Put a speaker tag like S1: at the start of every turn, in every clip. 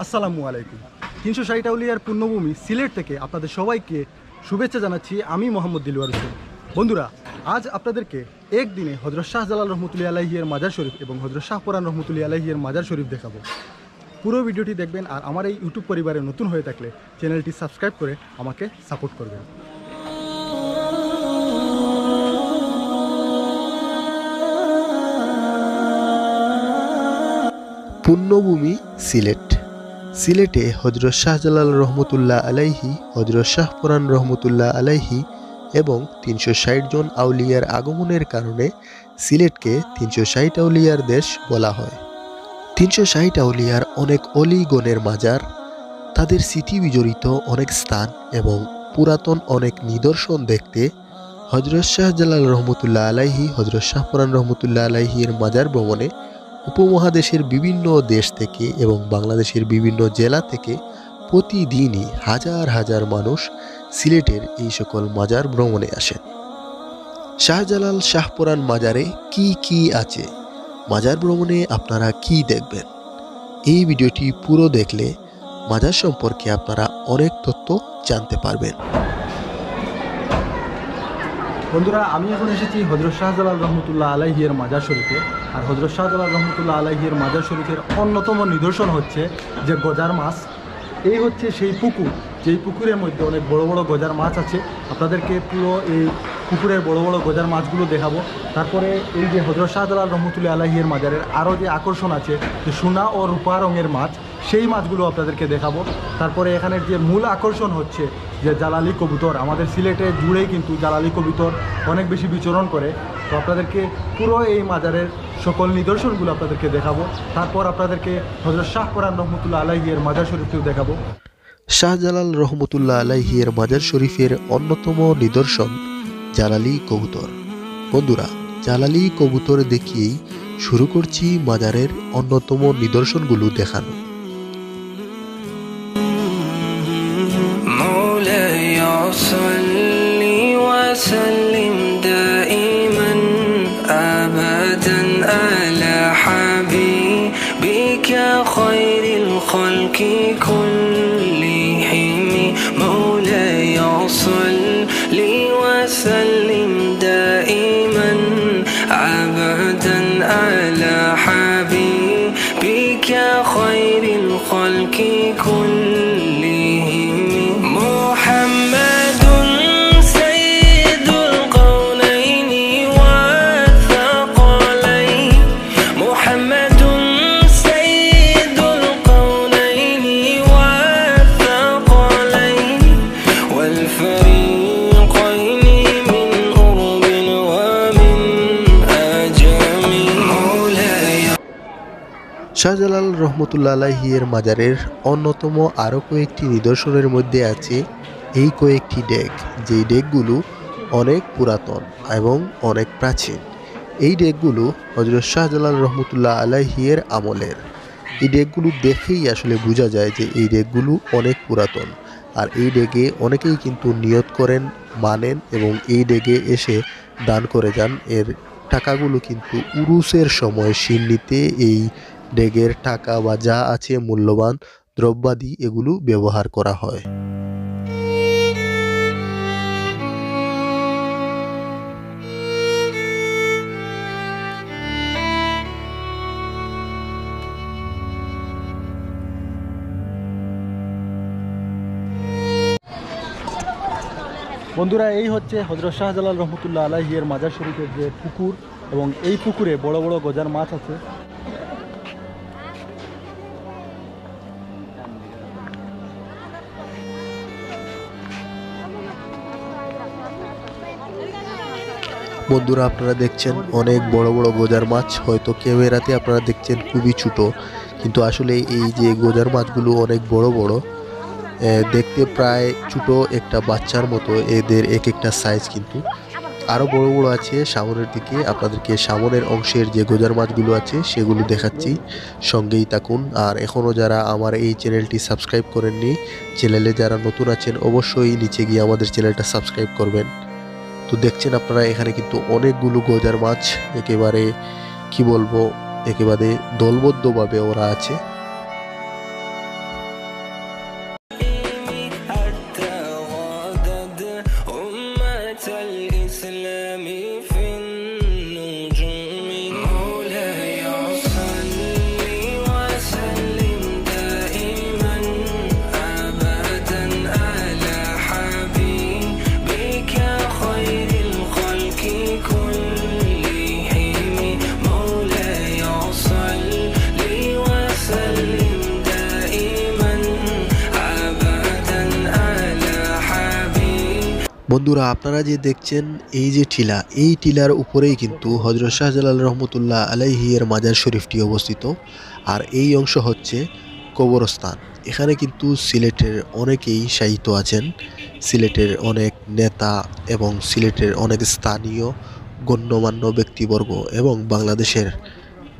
S1: আসসালামু আলাইকুম। 360 আউলিয়ার পুণ্যভূমি সিলেট থেকে আপনাদের সবাইকে শুভেচ্ছা জানাচ্ছি। আমি মোহাম্মদ দিলওয়ার হোসেন। বন্ধুরা, আজ আপনাদেরকে একদিনে হযরত শাহজালাল রহমতুল্লাহি আলাইহির মাজার শরীফ এবং হযরত শাহপরান রহমতুল্লাহি আলাইহির মাজার শরীফ দেখাবো। পুরো ভিডিওটি দেখবেন আর আমার এই ইউটিউব পরিবারে নতুন হয়ে থাকলে চ্যানেলটি সাবস্ক্রাইব করে আমাকে সাপোর্ট করবেন।
S2: পুণ্যভূমি সিলেট। সিলেটে হযরত শাহজালাল রহমতুল্লাহ আলাইহি, হযরত শাহপরান রহমতুল্লাহ আলাইহি এবং 360 জন আউলিয়ার আগমনের কারণে সিলেটকে 360 আউলিয়ার দেশ বলা হয়। 360 আউলিয়ার অনেক অলিগণের মাজার, তাদের স্মৃতি বিজড়িত অনেক স্থান এবং পুরাতন অনেক নিদর্শন দেখতে হযরত শাহজালাল রহমতুল্লাহ আলাইহি, হযরত শাহপরান রহমতুল্লাহ আলাইহির মাজার ভ্রমণে উপমহাদেশের বিভিন্ন দেশ থেকে এবং বাংলাদেশের বিভিন্ন জেলা থেকে প্রতিদিনই হাজার হাজার মানুষ সিলেটের এই সকল মাজার ভ্রমণে আসেন। শাহজালাল শাহপরান মাজারে কি কি আছে, মাজার ভ্রমণে আপনারা কি দেখবেন, এই ভিডিওটি পুরো দেখলে মাজার সম্পর্কে আপনারা অনেক তথ্য জানতে পারবেন।
S1: বন্ধুরা, আমি এখন এসেছি হযরত শাহজালাল রহমতুল্লাহ আলাইহির মাজার শরীফে। আর হযরত শাহজালাল রহমতুল্লাহ আলাইহির মাজার শরীফের অন্যতম নিদর্শন হচ্ছে যে গজার মাছ। এই হচ্ছে সেই পুকুর, যেই পুকুরের মধ্যে অনেক বড় বড় গজার মাছ আছে। আপনাদেরকে পুরো এই পুকুরের বড় বড় গজার মাছগুলো দেখাবো। তারপরে এই যে হযরত শাহজালাল রহমতুল্লাহ আলাইহির মাজারের আরও যে আকর্ষণ আছে, যে সোনা ও রূপা রঙের মাছ, সেই মাছগুলো আপনাদেরকে দেখাবো। তারপরে এখানের যে মূল আকর্ষণ হচ্ছে যে জালালি কবুতর। আমাদের সিলেটে জুড়েই কিন্তু জালালি কবুতর অনেক বেশি বিচরণ করে। তো আপনাদেরকে পুরো এই মাজারের সকল নিদর্শনগুলো আপনাদেরকে দেখাবো। তারপর আপনাদেরকে হযরত শাহপরান রহমতুল্লাহ আলাইহির মাজার শরীফটিও দেখাবো।
S2: শাহজালাল রহমতুল্লাহ আলাইহির মাজার শরীফের অন্যতম নিদর্শন জালালি কবুতর। বন্ধুরা, জালালি কবুতর দেখিয়েই শুরু করছি মাজারের অন্যতম নিদর্শনগুলো দেখানো।
S3: وسلم دائما أبدا على حبيبك خير الخلق كلهم. محمد سيد القولين والثقلين. محمد سيد القولين والثقلين والفريق
S2: শাহজালাল রহমতুল্লাহ আলাইহির মাজারের অন্যতম আরও কয়েকটি নিদর্শনের মধ্যে আছে এই কয়েকটি ডেক, যেই ডেকগুলো অনেক পুরাতন এবং অনেক প্রাচীন। এই ডেকগুলো হযরত শাহজালাল রহমতুল্লাহ আলাইহির আমলের। এই ডেকগুলো দেখেই আসলে বোঝা যায় যে এই ডেকগুলো অনেক পুরাতন। আর এই ডেকে অনেকেই কিন্তু নিয়ত করেন, মানেন এবং এই ডেকে এসে দান করে যান। এর টাকাগুলো কিন্তু উরুসের সময় সিন্নিতে এই ডেগের টাকা বা যা আছে মূল্যবান দ্রব্যাদি এগুলো ব্যবহার করা হয়।
S1: বন্ধুরা, এই হচ্ছে হযরত শাহজালাল রহমতুল্লাহ আলাইহির মাজার শরীফের যে পুকুর, এবং এই পুকুরে বড় বড় গজার মাছ আছে।
S2: বন্ধুরা, আপনারা দেখছেন অনেক বড় বড় গজার মাছ। হয়তো ক্যামেরাতে আপনারা দেখছেন খুবই ছোট, কিন্তু আসলে এই যে গজার মাছগুলো অনেক বড় বড়, দেখতে প্রায় ছোট একটা বাচ্চার মতো এদের এক একটা সাইজ, কিন্তু আরও বড় বড় আছে সামনের দিকে। আপনাদেরকে সামনের অংশের যে গজার মাছগুলো আছে সেগুলো দেখাচ্ছি, সঙ্গেই থাকুন। আর এখনও যারা আমার এই চ্যানেলটি সাবস্ক্রাইব করেননি, চ্যানেলে যারা নতুন আছেন অবশ্যই নিচে গিয়ে আমাদের চ্যানেলটা সাবস্ক্রাইব করবেন। তো দেখছেন আপনারা এখানে কিন্তু অনেকগুলো গজার মাছ একেবারে কি বলবো, একেবারে দলবদ্ধভাবে ওরা আছে। বন্ধুরা, আপনারা যে দেখছেন এই যে টিলা, এই টিলার উপরেই কিন্তু হযরত শাহজালাল রহমতুল্লাহ আলাইহি এর মাজার শরীফটি অবস্থিত। আর এই অংশ হচ্ছে কবরস্থান। এখানে কিন্তু সিলেটের অনেকেই শায়িত আছেন। সিলেটের অনেক নেতা এবং সিলেটের অনেক স্থানীয় গণ্যমান্য ব্যক্তিবর্গ এবং বাংলাদেশের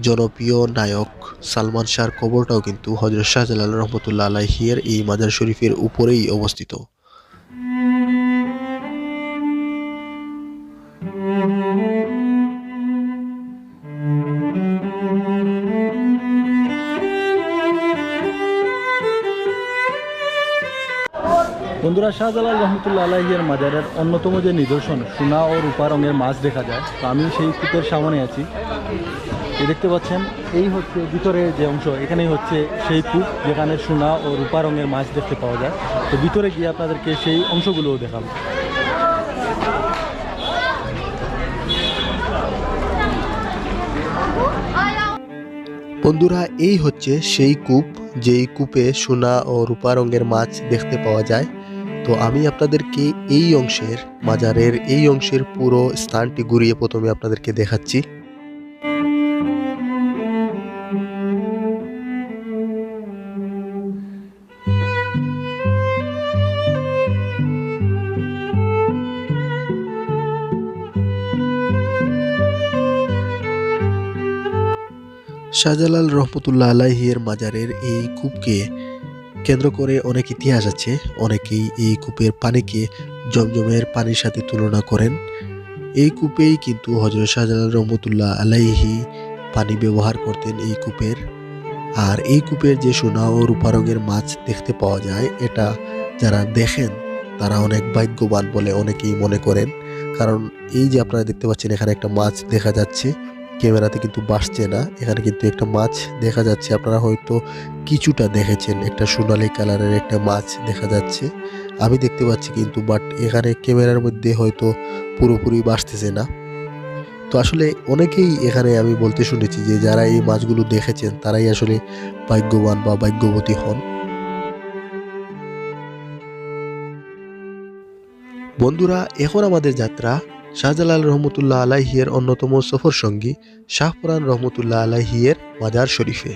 S2: জনপ্রিয় নায়ক সালমান শাহর কবরটাও কিন্তু হযরত শাহজালাল রহমতুল্লাহ আলাইহি এর এই মাজার শরীফের উপরেই অবস্থিত।
S1: বন্ধুরা, শাহজালাল রহমতুল্লাহ আলাইহির মাজারের অন্যতম যে নিদর্শন সোনা ও রূপা রঙের মাছ দেখা যায়, তো আমি সেই কূপের সামনে আছি। এই দেখতে পাচ্ছেন, এই হচ্ছে ভিতরে যে অংশ, এখানেই হচ্ছে সেই কূপ যেখানে সোনা ও রূপা রঙের মাছ দেখতে পাওয়া যায়। তো ভিতরে গিয়ে আপনাদেরকে সেই অংশগুলোও দেখাবো।
S2: বন্ধুরা, এই হচ্ছে সেই কূপ, যেই কূপে সোনা ও রূপা রঙের মাছ দেখতে পাওয়া যায়। তো আমি আপনাদেরকে এই অংশের মাজারের এই অংশের পুরো স্থানটি ঘুরিয়ে প্রথমে আপনাদেরকে দেখাচ্ছি। শাহজালাল রহমতুল্লাহ আলাইহি এর মাজারের এই কূপকে কেন্দ্র করে অনেক ইতিহাস আছে। অনেকেই এই কূপের পানিকে জমজমের পানির সাথে তুলনা করেন। এই কূপেই কিন্তু হযরত শাহজালাল রহমতুল্লাহ আলাইহি পানি ব্যবহার করতেন এই কূপের। আর এই কূপের যে সোনা ও রূপা রঙের মাছ দেখতে পাওয়া যায়, এটা যারা দেখেন তারা অনেক ভাগ্যবান বলে অনেকেই মনে করেন। কারণ এই যে আপনারা দেখতে পাচ্ছেন, এখানে একটা মাছ দেখা যাচ্ছে, ক্যামেরাতে কিন্তু বাসছে না, এখানে কিন্তু একটা মাছ দেখা যাচ্ছে। আপনারা হয়তো কিছুটা দেখেছেন, একটা সোনালী কালারের একটা মাছ দেখা যাচ্ছে, আমি দেখতে পাচ্ছি কিন্তু, বাট এখানে ক্যামেরার মধ্যে হয়তো পুরোপুরি বাসতেছে না। তো আসলে অনেকেই এখানে আমি বলতে শুনেছি যে যারা এই মাছগুলো দেখেছেন তারাই আসলে ভাগ্যবান বা ভাগ্যবতী হন। বন্ধুরা, এখন আমাদের যাত্রা শাহজালাল রহমতুল্লাহ আলাইহি এর অন্যতম সফর সঙ্গী শাহপুরান রহমতুল্লাহ আলাইহি এর মাজার শরীফে।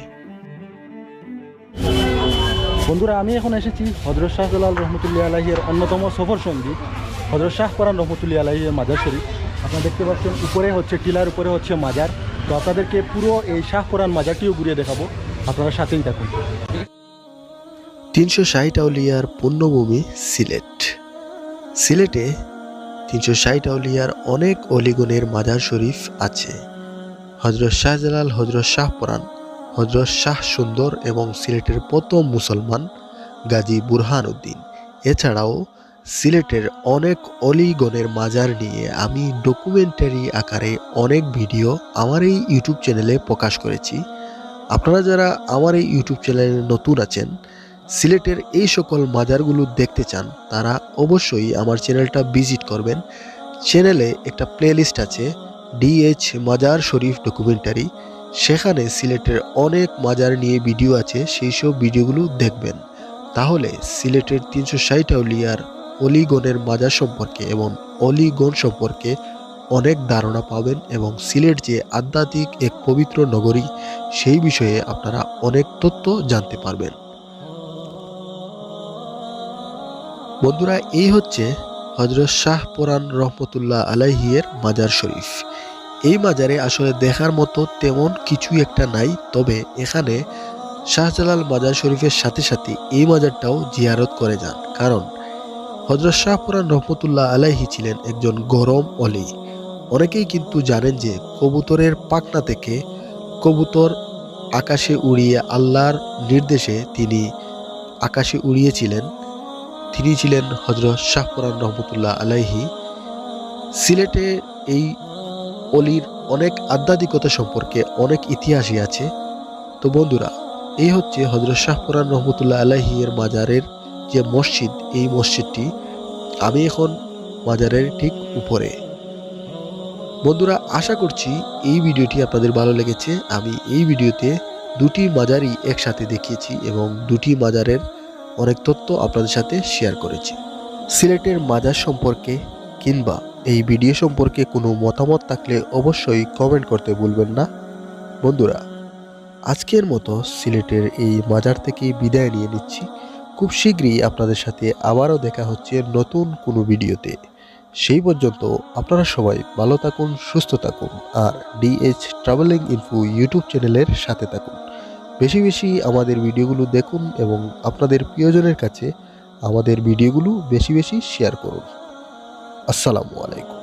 S1: বন্ধুরা, আমি এখন এসেছি হযরত শাহজালাল রহমতুল্লাহ আলাইহি এর অন্যতম সফর সঙ্গী হযরত শাহপুরান রহমতুল্লাহ আলাইহি এর মাজার শরীফ। আপনারা দেখতে পাচ্ছেন, উপরে হচ্ছে টিলার উপরে হচ্ছে মাজার। তো আপনাদেরকে পুরো এই শাহপুরান মাজারটিও ঘুরিয়ে দেখাবো, আপনারা সাথেই থাকুন।
S2: 360 আউলিয়ার পুণ্যভূমি সিলেট। সিলেটে 360 আউলিয়ার অনেক অলিগণের মাজার শরীফ আছে। হযরত শাহজালাল, হযরত শাহপুরান, হযরত শাহ সুন্দর এবং সিলেটের প্রথম মুসলমান গাজী বুরহানুদ্দিন। এছাড়াও সিলেটের অনেক অলিগণের মাজার নিয়ে আমি ডকুমেন্টারি আকারে অনেক ভিডিও আমার এই ইউটিউব চ্যানেলে প্রকাশ করেছি। আপনারা যারা আমার এই ইউটিউব চ্যানেলে নতুন আছেন, সিলেটের এই সকল মাজারগুলো দেখতে চান, তারা অবশ্যই আমার চ্যানেলটা ভিজিট করবেন। চ্যানেলে একটা প্লেলিস্ট আছে, DH মাজার শরীফ ডকুমেন্টারি। সেখানে সিলেটের অনেক মাজার নিয়ে ভিডিও আছে, সেই সব ভিডিওগুলো দেখবেন। তাহলে সিলেটের 360 আউলিয়ার অলিগণের মাজার সম্পর্কে এবং অলিগণ সম্পর্কে অনেক ধারণা পাবেন এবং সিলেট যে আধ্যাত্মিক এক পবিত্র নগরী, সেই বিষয়ে আপনারা অনেক তথ্য জানতে পারবেন। বন্ধুরা, এই হচ্ছে হযরত শাহপুরান রহমতুল্লাহ আলাইহি এর মাজার শরীফ। এই মাজারে আসলে দেখার মতো তেমন কিছু একটা নাই, তবে এখানে শাহজালাল মাজার শরীফের সাথে সাথে এই মাজারটাও জিয়ারত করে যান। কারণ হযরত শাহপুরান রহমতুল্লাহ আলাইহি ছিলেন একজন গরম অলি। অনেকেই কিন্তু জানেন যে কবুতরের পাখনা থেকে কবুতর আকাশে উড়িয়ে আল্লাহর নির্দেশে তিনি আকাশে উড়িয়েছিলেন। তিনি ছিলেন হযরত শাহপুরান রহমতুল্লাহ আলাইহি। সিলেটে এই অলির অনেক আধ্যাত্মিকতা সম্পর্কে অনেক ইতিহাসই আছে। তো বন্ধুরা, এই হচ্ছে হযরত শাহপুরান রহমতুল্লাহ আলাইহি এর মাজারের যে মসজিদ, এই মসজিদটি। আমি এখন মাজারের ঠিক উপরে। বন্ধুরা, আশা করছি এই ভিডিওটি আপনাদের ভালো লেগেছে। আমি এই ভিডিওতে দুটি মাজারই একসাথে দেখিয়েছি এবং দুটি মাজারের অনেক তথ্য আপনাদের সাথে শেয়ার করেছি। সিলেটের মাজার সম্পর্কে কিংবা এই ভিডিও সম্পর্কে কোনো মতামত থাকলে অবশ্যই কমেন্ট করতে ভুলবেন না। বন্ধুরা, আজকের মতো সিলেটের এই মাজার থেকে বিদায় নিয়ে নিচ্ছি। খুব শীঘ্রই আপনাদের সাথে আবারও দেখা হচ্ছে নতুন কোনো ভিডিওতে। সেই পর্যন্ত আপনারা সবাই ভালো থাকুন, সুস্থ থাকুন, আর ডিএইচ ট্রাভেলিং ইনফো ইউটিউব চ্যানেলের সাথে থাকুন। বেশি বেশি আমাদের ভিডিওগুলো দেখুন এবং আপনাদের প্রিয়জনের কাছে আমাদের ভিডিওগুলো বেশি বেশি শেয়ার করুন। আসসালামু আলাইকুম।